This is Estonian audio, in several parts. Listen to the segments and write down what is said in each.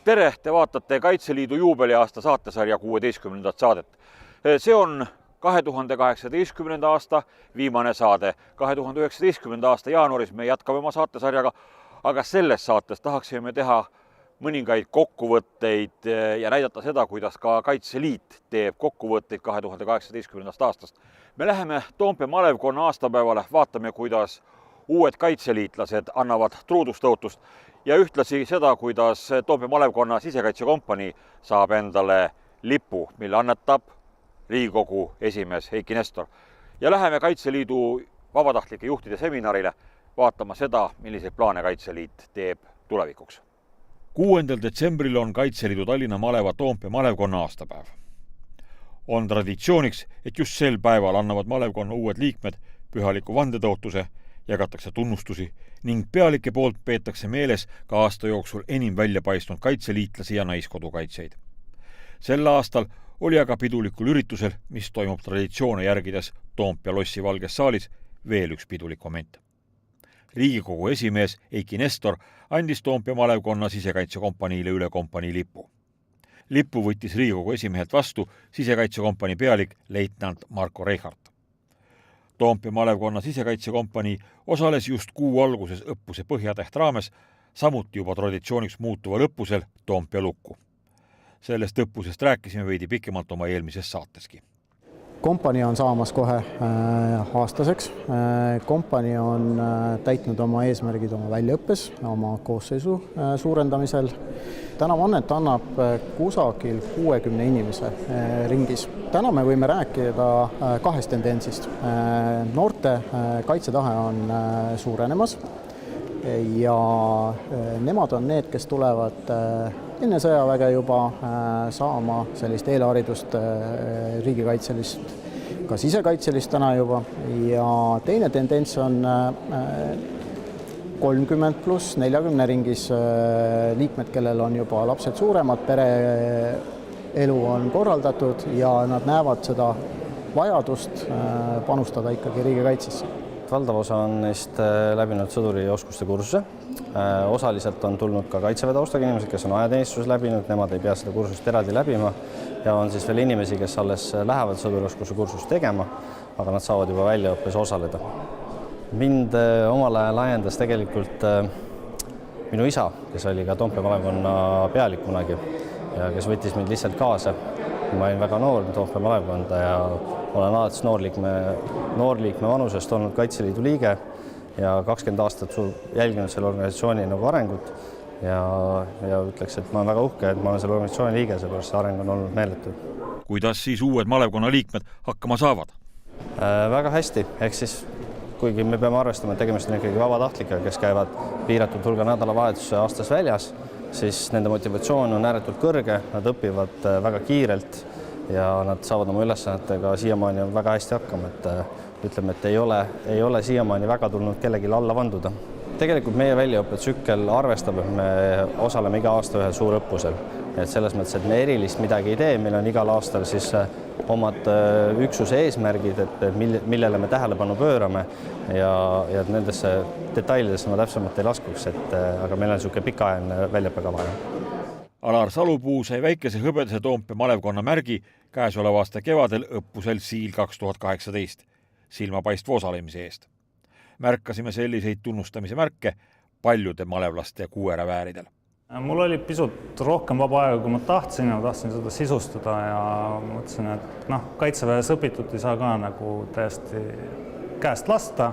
Tere, te vaatate Kaitseliidu juubeliaasta saatesarja 16. saadet. See on 2018. aasta viimane saade. 2019. aasta jaanuaris me jätkame oma saatesarjaga, aga selles saates tahaksime teha mõningaid kokkuvõtteid ja näidata seda, kuidas ka Kaitseliit teeb kokkuvõtteid 2018. aastast. Me läheme Toompea malevkonna aastapäevale, vaatame, kuidas uued kaitseliitlased annavad truudustõotust ja ühtlasi seda, kuidas Toompea malevkonna sisekaitsekompanii saab endale lipu, mille annetab Riigikogu esimees Eiki Nestor. Ja läheme Kaitseliidu vabatahtlike juhtide seminarile vaatama seda, milliseid plaane Kaitseliit teeb tulevikuks. 6. detsembril on Kaitseliidu Tallinna maleva Toompea malevkonna aastapäev. On traditsiooniks, et just sel päeval annavad malevkonna uued liikmed pühaliku vandetõotuse, jagatakse tunnustusi ning pealike poolt peetakse meeles ka aasta jooksul enim välja paistnud kaitseliitlasi ja naiskodukaitsjaid. Sel aastal oli aga pidulikul üritusel, mis toimub traditsioone järgides Toompea lossi Valges saalis, veel üks pidulik moment. Riigikogu esimees Eiki Nestor andis Toompea malevkonna sisekaitsekompaniile üle kompanii lipu. Lipu võttis Riigikogu esimehelt vastu sisekaitsekompanii pealik leitnant Marko Reichart. Toompea malevkonna sisekaitsekompanii osales just kuu alguses õppuse Põhjatäht raames, samuti juba traditsiooniks muutuval õppusel Toompea lukku. Sellest õppusest rääkisime veidi pikemalt oma eelmises saateski. Kompanii on saamas kohe aastaseks. Kompanii on täitnud oma eesmärgid oma väljaõppes, oma koosseisu suurendamisel. Täna vannet annab kusagil 60 inimese ringis. Täna me võime rääkida kahest tendentsist. Noorte kaitsetahe on suurenemas ja nemad on need, kes tulevad enne sõjaväge juba saama sellist eelharidust riigikaitselist, ka sisekaitselist täna juba. Ja teine tendents on 30 pluss 40 ringis liikmed, kellel on juba lapsed suuremad, pereelu on korraldatud ja nad näevad seda vajadust panustada ikkagi riigikaitsesse. Valdav osa on neist läbinud sõduri oskuste kursuse. Osaliselt on tulnud ka kaitseväe taustaga inimesed, kes on ajateenistuses läbinud, nemad ei pea seda kursust eraldi läbima ja on siis veel inimesi, kes alles lähevad sõduri oskuse kursust tegema, aga nad saavad juba väljaõppes osaleda. Mind omal ajal ajendas tegelikult minu isa, kes oli ka Toompea malevkonna pealik kunagi ja kes võttis mind lihtsalt kaasa. Ma olin väga noor Toompea malevkonda ja olen alates noorliikme vanusest olnud Kaitseliidu liige ja 20 aastat jälginud selle organisatsiooni arengut ja ütleks, et ma olen väga uhke, et ma olen selle organisatsiooni liige, sellepärast see areng on olnud meeletu. Kuidas siis uued malevkonna liikmed hakkama saavad? Väga hästi, ehk siis kuigi me peame arvestama, et tegemist on ikkagi vabatahtlikega, kes käivad piiratud hulga nädalavahetuse aastas väljas, siis nende motivatsioon on ääretult kõrge, nad õpivad väga kiirelt ja nad saavad oma ülesannetega siiamaani väga hästi hakkama, et ütleme, et ei ole siiamaani väga tulnud kellelegi alla vanduda. Tegelikult meie väljaõppetsükkel arvestab, et me osaleme iga aasta ühel suurõppusel. Et selles mõttes, et me erilist midagi ei tee, meil on igal aastal siis omad üksuse eesmärgid, et millele me tähelepanu pöörame ja nendesse detailidesse ma täpsemalt ei laskuks, aga meil on niisugune pikaajaline väljaõppekava. Alar Salupuu sai väikese hõbedase Toompea malevkonna märgi käesoleva aasta kevadel õppusel Siil 2018 silmapaistva osalemise eest. Märkasime selliseid tunnustamise märke paljude malevlaste kuuerävääridel. Mul oli pisut rohkem vaba aega, kui ma tahtsin seda sisustada ja mõtlesin, et kaitseväes õpitud ei saa ka täiesti käest lasta.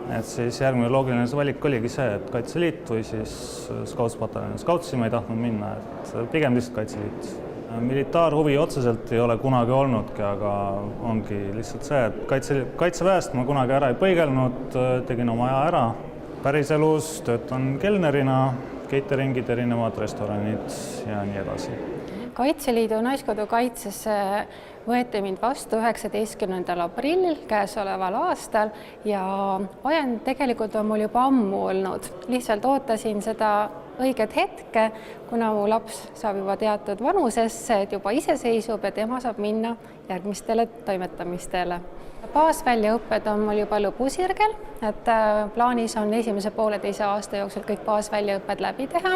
Et siis järgmine loogiline valik oligi see, et Kaitseliit või siis Scouts-pataljoni. Scoutsi ma ei tahtnud minna, et pigem lihtsalt Kaitseliit. Militaarhuvi otseselt ei ole kunagi olnudki, aga ongi lihtsalt see, et kaitseväest ma kunagi ära ei põigelnud, tegin oma aja ära. Päriselus töötan kelnerina, cateringid, erinevad restoranid ja nii edasi. Kaitseliidu naiskodukaitsesse võeti mind vastu 19. aprillil käesoleval aastal ja ajend tegelikult on mul juba ammu olnud. Lihtsalt ootasin seda õiget hetke, kuna mu laps saab juba teatud vanusesse, et juba iseseisvub ja tema saab minna järgmistele toimetamistele. Baasväljaõpped on mul juba lõpusirgel, et plaanis on esimese 1,5 aasta jooksul kõik baasväljaõpped läbi teha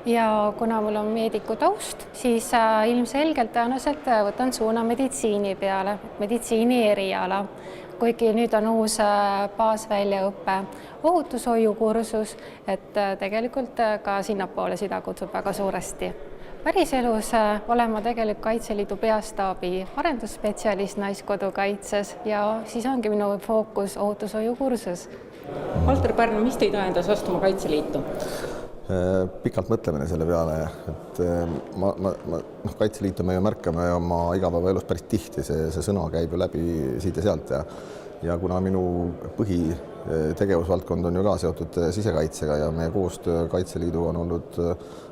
ja kuna mul on meediku taust, siis ilmselgelt tõenäoliselt võtan suuna meditsiini peale, meditsiini eriala. Kuigi nüüd on uus baasväljaõppe ohutushoiukursus, et tegelikult ka sinnapoole süda kutsub väga suuresti. Päriselus olen ma tegelikult Kaitseliidu peastaabi arendusspetsialist Naiskodukaitses ja siis ongi minu fookus ohutushoiukursus. Valter Pärn, mis teid ajendas astuma Kaitseliitu? Pikalt mõtlemine selle peale, et Kaitseliitu me ju märkame oma igapäevaelus päris tihti, see sõna käib ju läbi siit ja sealt ja kuna minu põhitegevusvaldkond on ju ka seotud sisekaitsega ja meie koostöö Kaitseliiduga on olnud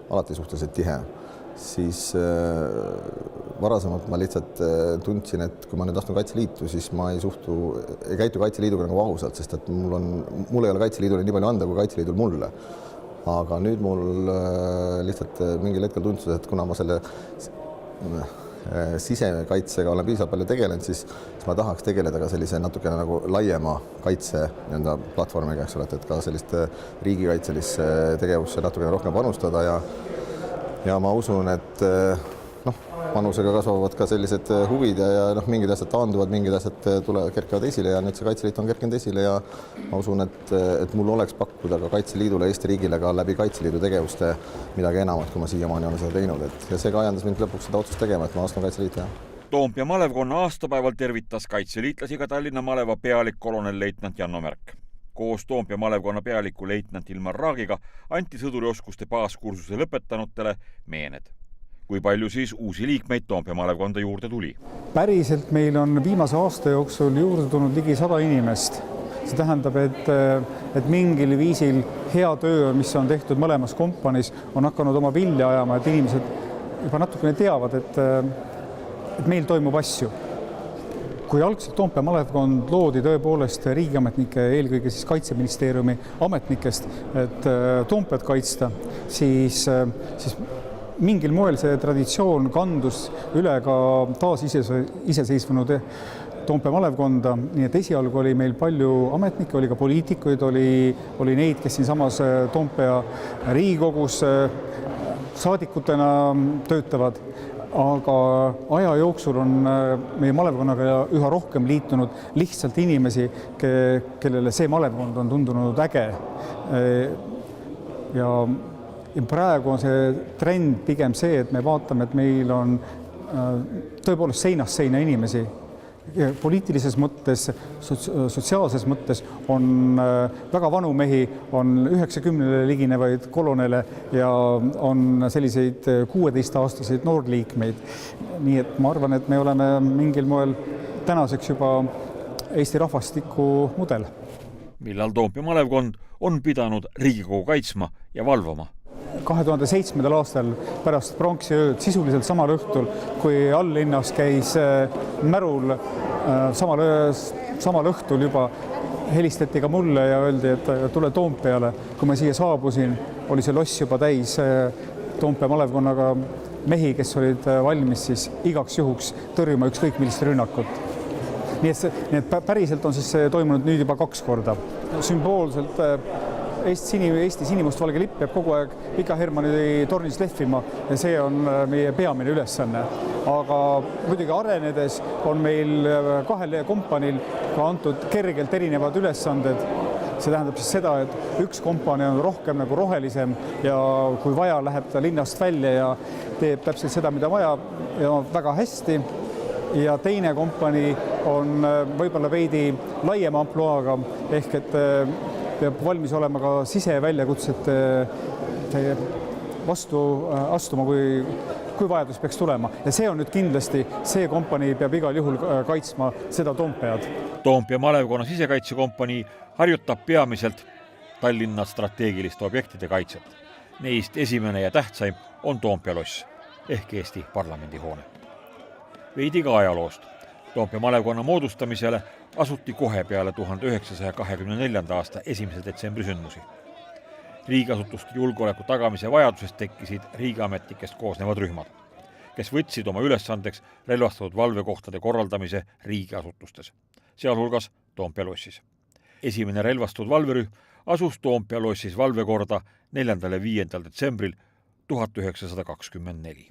alati suhteliselt tihe, siis varasemalt ma lihtsalt tundsin, et kui ma nüüd astun Kaitseliitu, siis ma ei käitu Kaitseliiduga nagu ausalt, sest et mul ei ole Kaitseliidule nii palju anda kui Kaitseliidul mulle. Aga nüüd mul lihtsalt mingil hetkel tundus, et kuna ma selle sisekaitsega olen piisavalt palju tegelenud, siis ma tahaks tegeleda ka sellise natukene nagu laiema kaitse platvormiga, eks ole, et ka sellist riigikaitselisse tegevusse natukene rohkem panustada ja ma usun, et vanusega kasvavad ka sellised huvid ja mingid asjad taanduvad, mingid asjad kerkivad esile ja nüüd see Kaitseliit on kerkinud esile ja ma usun, et mul oleks pakkuda ka Kaitseliidule, Eesti riigile ka läbi Kaitseliidu tegevuste midagi enamat, kui ma siiamaani olen seda teinud. Ja see ka ajandas mind lõpuks seda otsust tegema, et ma astun Kaitseliitu. Toompea malevkonna aastapäeval tervitas kaitseliitlasi ka Tallinna maleva pealik kolonel-leitnant Janno Märk. Koos Toompea malevkonna pealiku leitnant Ilmar Raagiga anti sõdurioskuste baaskursuse lõpetanutele meened. Kui palju siis uusi liikmeid Toompea malevkonda juurde tuli? Päriselt meil on viimase aasta jooksul juurde tulnud ligi 100 inimest. See tähendab, et mingil viisil hea töö, mis on tehtud mõlemas kompaniis, on hakanud oma vilja ajama, et inimesed juba natukene teavad, et meil toimub asju. Kui algselt Toompea malevkond loodi tõepoolest riigiametnike, eelkõige siis Kaitseministeeriumi ametnikest, et Toompead kaitsta, siis mingil moel see traditsioon kandus üle ka taasiseseisvunud Toompea malevkonda, nii et esialgu oli meil palju ametnikke, oli ka poliitikuid, oli neid, kes siinsamas Toompea Riigikogus saadikutena töötavad, aga aja jooksul on meie malevkonnaga üha rohkem liitunud lihtsalt inimesi, kellele see malevkond on tundunud äge. Ja praegu on see trend pigem see, et me vaatame, et meil on tõepoolest seinast seina inimesi. Poliitilises mõttes, sotsiaalses mõttes on väga vanu mehi, on 90 liginevaid kolonele ja on selliseid 16-aastaseid noorliikmeid. Nii et ma arvan, et me oleme mingil moel tänaseks juba Eesti rahvastiku mudel. Millal Toompea malevkond on pidanud Riigikogu kaitsma ja valvama? 2007. aastal pärast pronksiööd sisuliselt samal õhtul, kui alllinnas käis märul, samal õhtul juba helistati ka mulle ja öeldi, et tule Toompeale. Kui ma siia saabusin, oli see loss juba täis Toompea malevkonnaga mehi, kes olid valmis siis igaks juhuks tõrjuma ükskõik millist rünnakut. Nii et päriselt on siis toimunud nüüd juba 2 korda. Sümboolselt Eesti sinimustvalge lipp peab kogu aeg Pika Hermanni tornis lehvima ja see on meie peamine ülesanne. Aga muidugi arenedes on meil 2 kompaniil ka antud kergelt erinevad ülesanded. See tähendab siis seda, et üks kompanii on rohkem nagu rohelisem ja kui vaja, läheb ta linnast välja ja teeb täpselt seda, mida vaja ja väga hästi. Ja teine kompanii on võib-olla veidi laiema ampluaaga ehk et peab valmis olema ka siseväljakutsete vastu astuma, kui vajadus peaks tulema. Ja see on nüüd kindlasti, see kompanii peab igal juhul kaitsma seda Toompead. Toompea malevkonna sisekaitsekompanii harjutab peamiselt Tallinna strateegiliste objektide kaitset. Neist esimene ja tähtsaim on Toompea loss ehk Eesti parlamendihoone. Veidi ka ajaloost. Toompea malevkonna moodustamisele asuti kohe peale 1924. aasta 1. detsembri sündmusi. Riigiasutuste julgeoleku tagamise vajadusest tekkisid riigiametnikest koosnevad rühmad, kes võtsid oma ülesandeks relvastatud valvekohtade korraldamise riigiasutustes, sealhulgas Toompea lossis. Esimene relvastatud valverühm asus Toompea lossis valvekorda 4. ja 5. detsembril 1924.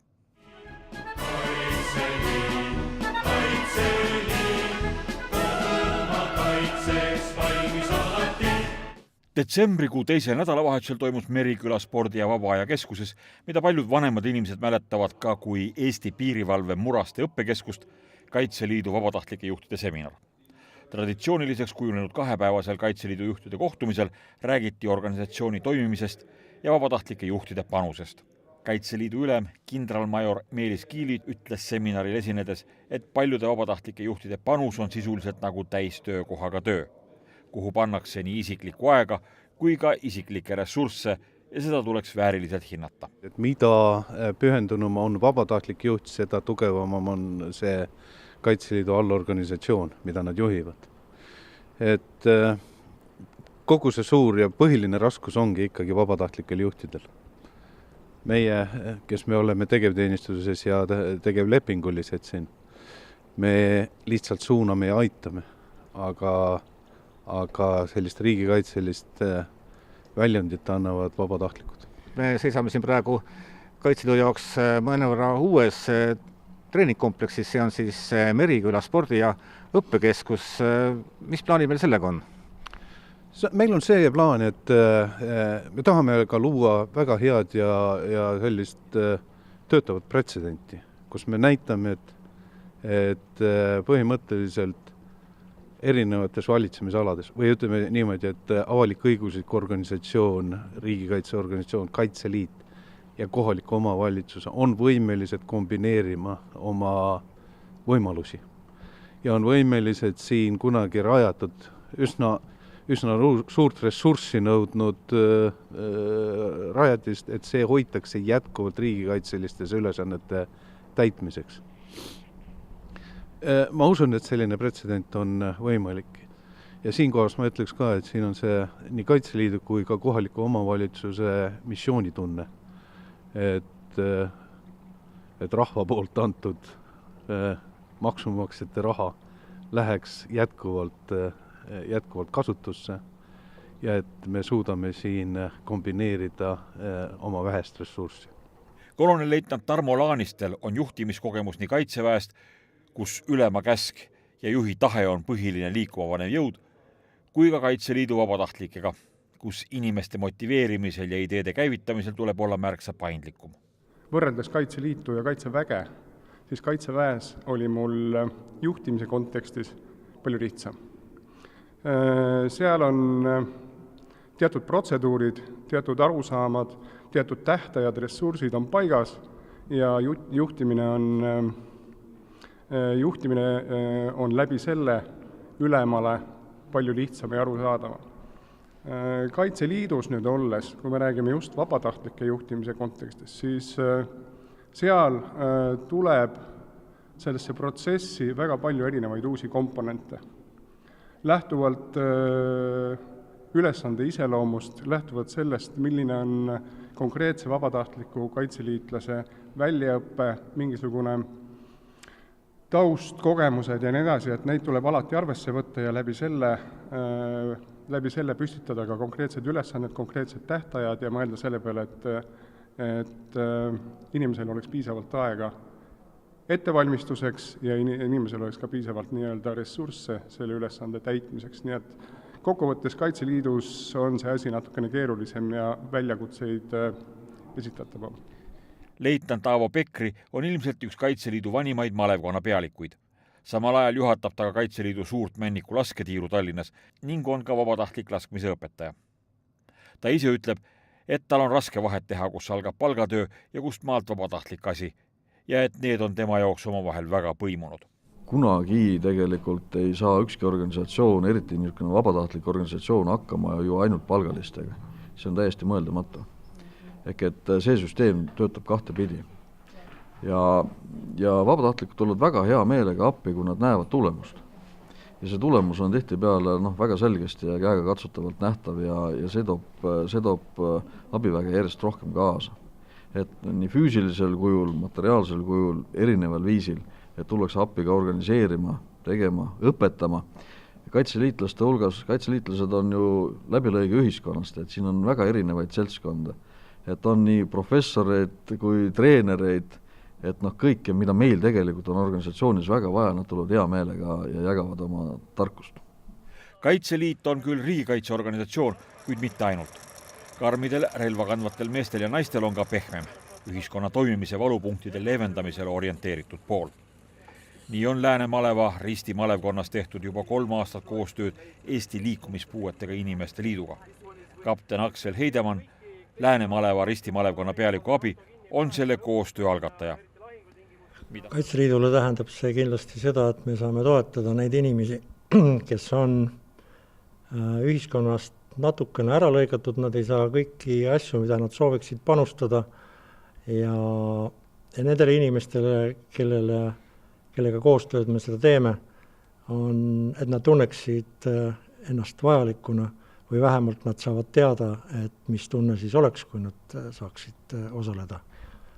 Detsembrikuu teisel nädalavahetusel toimus Meriküla spordi- ja vaba-aja keskuses, mida paljud vanemad inimesed mäletavad ka kui Eesti piirivalve Muraste õppekeskust, Kaitseliidu vabatahtlike juhtide seminar. Traditsiooniliseks kujunenud 2-päevasel Kaitseliidu juhtide kohtumisel räägiti organisatsiooni toimimisest ja vabatahtlike juhtide panusest. Kaitseliidu ülem kindralmajor Meelis Kiili ütles seminaril esinedes, et paljude vabatahtlike juhtide panus on sisuliselt nagu täistöökohaga töö, kuhu pannakse nii isiklikku aega kui ka isiklikke ressursse ja seda tuleks vääriliselt hinnata. Et mida pühendunum on vabatahtlik juht, seda tugevam on see Kaitseliidu allorganisatsioon, mida nad juhivad. Et kogu see suur ja põhiline raskus ongi ikkagi vabatahtlikel juhtidel. Meie, kes me oleme tegevteenistuses ja tegevlepingulised siin, me lihtsalt suuname ja aitame, aga sellist riigikaitselist väljundit annavad vabatahtlikud. Me seisame siin praegu Kaitseliidu jaoks mõnevõrra uues treeningkompleksis, see on siis Meriküla spordi- ja õppekeskus. Mis plaanid meil sellega on? Meil on see plaan, et me tahame ka luua väga head ja sellist töötavat pretsedenti, kus me näitame, et põhimõtteliselt erinevates valitsemisalades või ütleme niimoodi, et avalik-õiguslik organisatsioon, riigikaitseorganisatsioon, Kaitseliit ja kohaliku omavalitsuse on võimelised kombineerima oma võimalusi ja on võimelised siin kunagi rajatud üsna suurt ressurssi nõudnud rajatist, et see hoitakse jätkuvalt riigikaitselistes ülesannete täitmiseks. Ma usun, et selline pretsedent on võimalik. Ja siinkohas ma ütleks ka, et siin on see nii Kaitseliidu kui ka kohaliku omavalitsuse missioonitunne, et rahva poolt antud maksumaksjate raha läheks jätkuvalt kasutusse ja et me suudame siin kombineerida oma vähest ressurssi. Kolonelleitnant Tarmo Laanistel on juhtimiskogemus nii Kaitseväest, kus ülema käsk ja juhi tahe on põhiline liikuma panev jõud, kui ka Kaitseliidu vabatahtlikega, kus inimeste motiveerimisel ja ideede käivitamisel tuleb olla märksa paindlikum. Võrreldes Kaitseliitu ja Kaitseväge, siis Kaitseväes oli mul juhtimise kontekstis palju lihtsam. Seal on teatud protseduurid, teatud arusaamad, teatud tähtajad, ressursid on paigas ja juhtimine on läbi selle ülemale palju lihtsam ja arusaadavam. Kaitseliidus nüüd olles, kui me räägime just vabatahtlike juhtimise kontekstis, siis seal tuleb sellesse protsessi väga palju erinevaid uusi komponente. Lähtuvalt ülesande iseloomust, lähtuvalt sellest, milline on konkreetse vabatahtliku kaitseliitlase väljaõppe, mingisugune taust, kogemused ja nii edasi, et neid tuleb alati arvesse võtta ja läbi selle püstitada ka konkreetsed ülesanded, konkreetsed tähtajad ja mõelda selle peale, et inimesel oleks piisavalt aega ettevalmistuseks ja inimesel oleks ka piisavalt nii-öelda ressursse selle ülesande täitmiseks. Nii et kokkuvõttes Kaitseliidus on see asi natukene keerulisem ja väljakutseid esitatavam. Leitnant Aavo Pekri on ilmselt üks Kaitseliidu vanimaid malevkonna pealikuid. Samal ajal juhatab ta ka Kaitseliidu suurt männiku lasketiiru Tallinnas ning on ka vabatahtlik laskmise õpetaja. Ta ise ütleb, et tal on raske vahet teha, kus algab palgatöö ja kust maalt vabatahtlik asi ja et need on tema jaoks omavahel väga põimunud. Kunagi tegelikult ei saa ükski organisatsioon, eriti niisugune vabatahtlik organisatsioon hakkama ju ainult palgalistega. See on täiesti mõeldamatu. Ehk et see süsteem töötab kahte pidi. Ja vabatahtlikud tulevad väga hea meelega appi, kui nad näevad tulemust. ja see tulemus on tihtipeale väga selgesti ja käega katsutavalt nähtav ja see toob abiväge järjest rohkem kaasa. Et nii füüsilisel kujul, materiaalsel kujul, erineval viisil, et tullakse appi ka organiseerima, tegema, õpetama. Kaitseliitlaste hulgas, kaitseliitlased on ju läbilõige ühiskonnast, et siin on väga erinevaid seltskonda. Et on nii professoreid kui treenereid, et kõike, mida meil tegelikult on organisatsioonis väga vaja, nad tulevad hea meelega ja jagavad oma tarkust. Kaitseliit on küll riigikaitseorganisatsioon, kuid mitte ainult. Karmidel, relva kandvatel meestel ja naistel on ka pehmem, ühiskonna toimimise valupunktide leevendamisele orienteeritud pool. Nii on Lääne-Maleva Risti malevkonnas tehtud juba 3 aastat koostööd Eesti liikumispuuetega inimeste liiduga. Kapten Aksel Heidemann, Lääne-Maleva Risti malevkonna pealiku abi, on selle koostöö algataja. Kaitseliidule tähendab see kindlasti seda, et me saame toetada neid inimesi, kes on ühiskonnast natukene ära lõigatud, nad ei saa kõiki asju, mida nad sooviksid panustada ja nendele inimestele, kellega koostööd me seda teeme, et nad tunneksid ennast vajalikuna või vähemalt nad saavad teada, et mis tunne siis oleks, kui nad saaksid osaleda.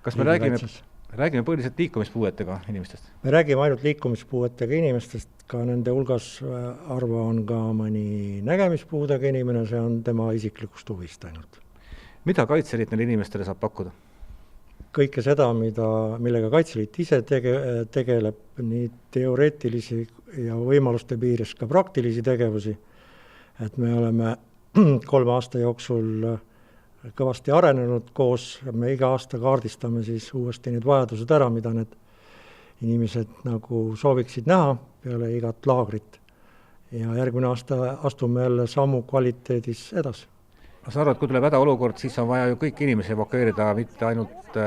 Kas me räägime põhiliselt liikumispuuetega inimestest? Me räägime ainult liikumispuuetega inimestest, ka nende hulgas arva on ka mõni nägemispuudega inimene, see on tema isiklikust huvist ainult. Mida Kaitseliit neile inimestele saab pakkuda? Kõike seda, millega Kaitseliit ise tegeleb, nii teoreetilisi ja võimaluste piires ka praktilisi tegevusi, et me oleme 3 aasta jooksul kõvasti arenenud koos, me iga aasta kaardistame siis uuesti need vajadused ära, mida need inimesed nagu sooviksid näha peale igat laagrit. Ja järgmine aasta astume jälle sammu kvaliteedis edasi. Ma saan aru, et kui tuleb hädaolukord, siis on vaja ju kõiki inimesi evakueerida, mitte ainult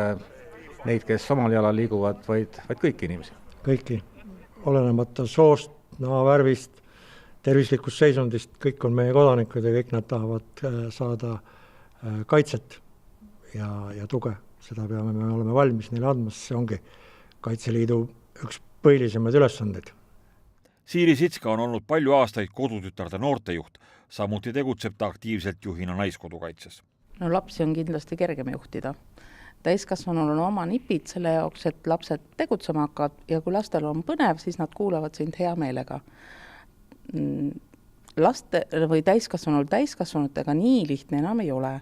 neid, kes omal jalal liiguvad, vaid kõiki inimesi. Kõiki, olenemata soost, nahavärvist, tervislikust seisundist, kõik on meie kodanikud ja kõik nad tahavad saada kaitset ja tuge. Seda peame me olema valmis neile andma, see ongi Kaitseliidu üks põhilisemaid ülesandeid. Siiri Sitska on olnud palju aastaid kodutütarde noortejuht, samuti tegutseb ta aktiivselt juhina naiskodukaitses. No lapsi on kindlasti kergem juhtida. Täiskasvanul on oma nipid selle jaoks, et lapsed tegutsema hakkavad ja kui lastel on põnev, siis nad kuulavad sind hea meelega. Laste või täiskasvanutega nii lihtne enam ei ole,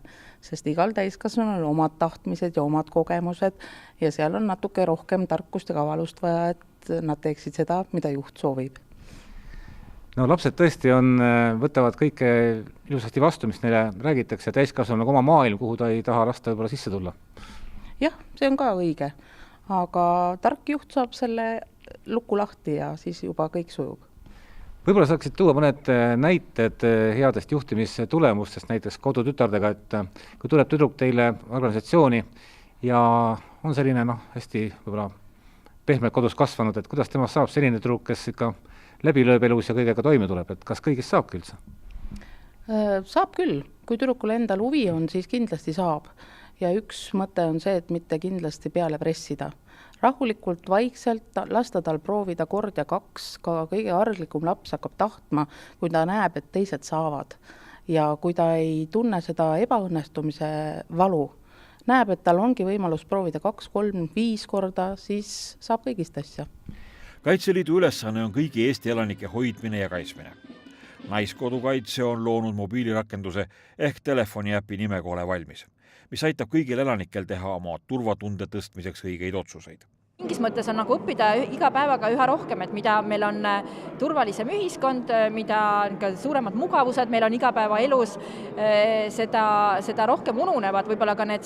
sest igal täiskasvanul on omad tahtmised ja omad kogemused ja seal on natuke rohkem tarkust ja kavalust vaja, et nad teeksid seda, mida juht soovib. No lapsed tõesti võtavad kõike ilusasti vastu, mis neile räägitakse, täiskasvanul oma maailm, kuhu ta ei taha lasta võib-olla sisse tulla. Jah, see on ka õige, aga tark juht saab selle luku lahti ja siis juba kõik sujub. Võib-olla saaksid tuua mõned näited headest juhtimistulemustest, näiteks kodutütardega, et kui tuleb tüdruk teile organisatsiooni ja on selline hästi võib-olla pehmelt kodus kasvanud, et kuidas temast saab selline tüdruk, kes ikka läbi lööb elus ja kõigega toime tuleb, et kas kõigist saabki üldse? Saab küll, kui tüdrukul endal huvi on, siis kindlasti saab ja üks mõte on see, et mitte kindlasti peale pressida. Rahulikult, vaikselt lasta tal proovida kord ja 2, ka kõige arglikum laps hakkab tahtma, kui ta näeb, et teised saavad. Ja kui ta ei tunne seda ebaõnnestumise valu, näeb, et tal ongi võimalus proovida 2, 3, 5 korda, siis saab kõigist asja. Kaitseliidu ülesanne on kõigi Eesti elanike hoidmine ja kaitsmine. Naiskodukaitse on loonud mobiilirakenduse ehk telefoniäpi nimega Ole valmis, mis aitab kõigil elanikel teha oma turvatunde tõstmiseks õigeid otsuseid. Mingis mõttes on nagu õppida iga päevaga üha rohkem, et mida meil on turvalisem ühiskond, mida suuremad mugavused meil on igapäevaelus, seda rohkem ununevad võib-olla ka need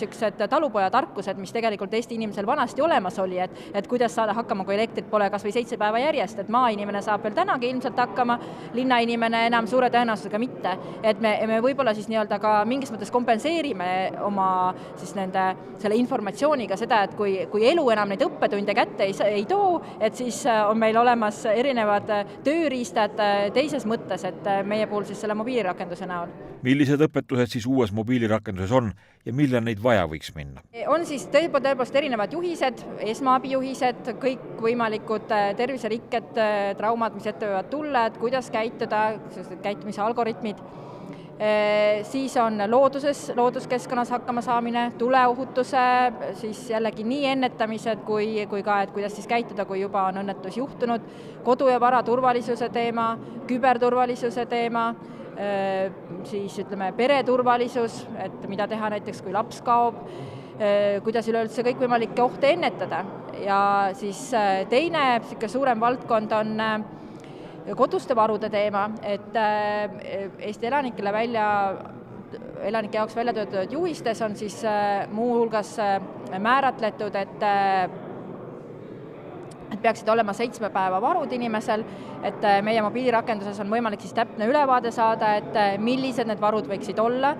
talupojatarkused, mis tegelikult Eesti inimesel vanasti olemas oli, et kuidas saada hakkama, kui elektrit pole kas või 7 päeva järjest, et maainimene saab veel tänagi ilmselt hakkama, linnainimene enam suure tõenäosusega mitte, et me võib-olla siis nii-öelda ka mingis mõttes kompenseerime oma siis selle informatsiooniga seda, et kui elu enam neid õppetunde lisatunde kätte ei too, et siis on meil olemas erinevad tööriistad teises mõttes, et meie puhul siis selle mobiilirakenduse näol. Millised õpetused siis uues mobiilirakenduses on ja millal neid vaja võiks minna? On siis tõepoolest erinevad juhised, esmaabijuhised, kõik võimalikud terviserikked, traumad, mis ette võivad tulla, et kuidas käituda, käitumise algoritmid. Siis on looduskeskkonnas hakkama saamine, tuleohutuse, siis jällegi nii ennetamised kui ka, et kuidas siis käituda, kui juba on õnnetus juhtunud, kodu- ja vara turvalisuse teema, küberturvalisuse teema, siis ütleme pereturvalisus, et mida teha näiteks, kui laps kaob, kuidas üleüldse kõikvõimalikke ohte ennetada. Ja siis teine suurem valdkond on koduste varude teema, et Eesti elanike jaoks välja töötatud juhistes on siis muuhulgas määratletud, et peaksid olema 7 päeva varud inimesel, et meie mobiilirakenduses on võimalik siis täpne ülevaade saada, et millised need varud võiksid olla,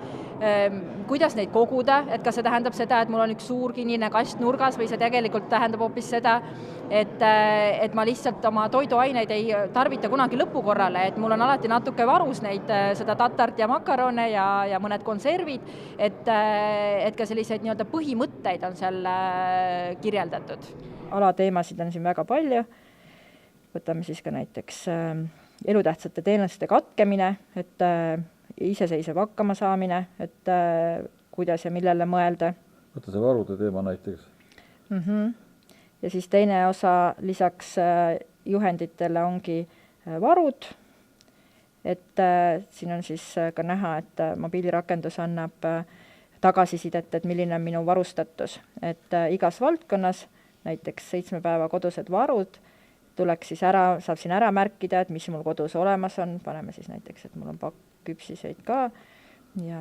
kuidas neid koguda, et kas see tähendab seda, et mul on üks suur kinnine kast nurgas või see tegelikult tähendab hoopis seda, et ma lihtsalt oma toiduaineid ei tarvita kunagi lõpukorrale, et mul on alati natuke varus neid, seda tatart ja makarone ja mõned konservid, et ka selliseid nii-öelda põhimõtteid on seal kirjeldatud. Alateemasid on siin väga palju. Võtame siis ka näiteks elutähtsate teenuste katkemine, et iseseisev hakkama saamine, et kuidas ja millele mõelda. Võtta see varude teema näiteks. Ja siis teine osa lisaks juhenditele ongi varud, et siin on siis ka näha, et mobiilirakendus annab tagasisidet, et milline on minu varustatus, et igas valdkonnas näiteks 7 päeva kodused varud tuleks siis saab siin ära märkida, et mis mul kodus olemas on, paneme siis näiteks, et mul on pakk küpsiseid ka ja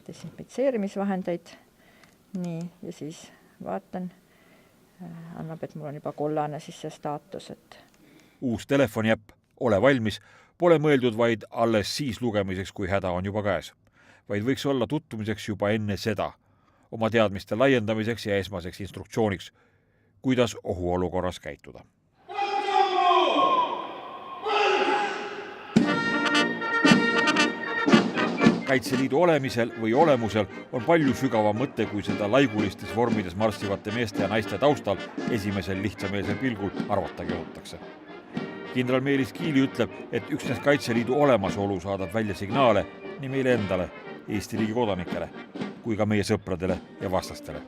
desinfitseerimisvahendeid, nii, ja siis vaatan, annab, et mul on juba kollane siis see staatus, et uus telefoniäpp Ole valmis pole mõeldud vaid alles siis lugemiseks, kui häda on juba käes, vaid võiks olla tutvumiseks juba enne seda, oma teadmiste laiendamiseks ja esmaseks instruktsiooniks, kuidas ohuolukorras käituda. Kaitseliidu olemisel või olemusel on palju sügavam mõte, kui seda laigulistes vormides marssivate meeste ja naiste taustal esimesel lihtsameelsel pilgul arvatagi ootakse. Kindral Meelis Kiili ütleb, et üksnes Kaitseliidu olemasolu saadab välja signaale nii meile endale, Eesti riigi kodanikele, kui ka meie sõpradele ja vastastele.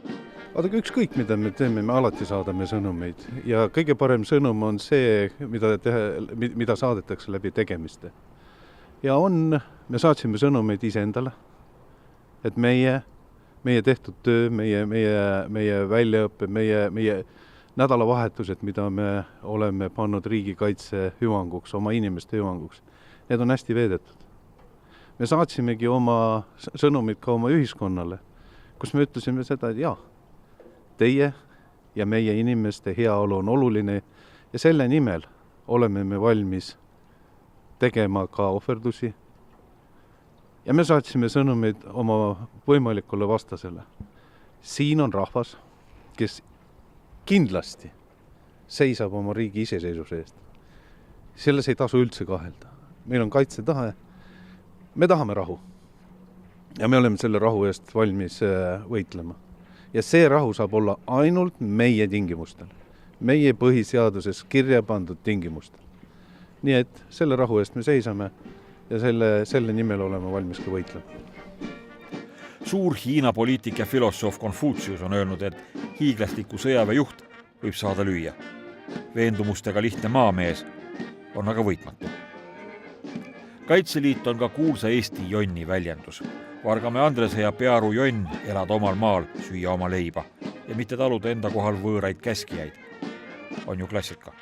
Vaadake, ükskõik mida me teeme, me alati saadame sõnumeid ja kõige parem sõnum on see, mida saadetakse läbi tegemiste. Ja me saatsime sõnumeid iseendale, et meie tehtud töö, meie väljaõppe, meie nädalavahetused, mida me oleme pannud riigikaitse hüvanguks, oma inimeste hüvanguks, need on hästi veedetud. Me saatsimegi oma sõnumid ka oma ühiskonnale, kus me ütlesime seda, et jaa, teie ja meie inimeste heaolu on oluline ja selle nimel oleme me valmis tegema ka ohverdusi. Ja me saatsime sõnumid oma võimalikule vastasele. Siin on rahvas, kes kindlasti seisab oma riigi iseseisvuse eest. Selles ei tasu üldse kahelda. Meil on kaitsetahe, me tahame rahu ja me oleme selle rahu eest valmis võitlema. Ja see rahu saab olla ainult meie tingimustel, meie põhiseaduses kirja pandud tingimustel. Nii et selle rahu eest me seisame ja selle nimel oleme valmis ka võitlema. Suur Hiina poliitik ja filosoof Konfutsius on öelnud, et hiiglasliku sõjaväejuht võib saada lüüa. Veendumustega lihtne maamees on aga võitmatu. Kaitseliit on ka kuulsa Eesti jonni väljendus. Vargamäe Andrese ja Pearu jonn elada omal maal, süüa oma leiba ja mitte taluda enda kohal võõraid käskijaid. On ju klassika.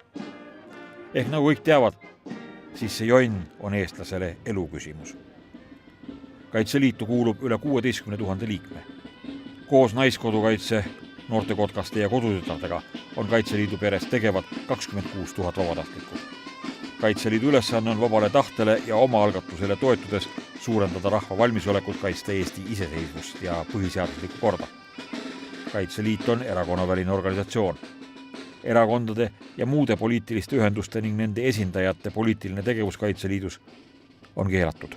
Ehk nagu kõik teavad, siis see jonn on eestlasele eluküsimus. Kaitseliitu kuulub üle 16 000 liikme. Koos Naiskodukaitse, noortekotkaste ja kodutütardega on Kaitseliidu peres tegevad 26 000 vabatahtlikku. Kaitseliidu ülesanne on vabale tahtele ja oma algatusele toetudes suurendada rahva valmisolekut kaitsta Eesti iseseisvust ja põhiseaduslikku korda. Kaitseliit on erakonnaväline organisatsioon. erakondade ja muude poliitiliste ühenduste ning nende esindajate poliitiline tegevus Kaitseliidus on keelatud.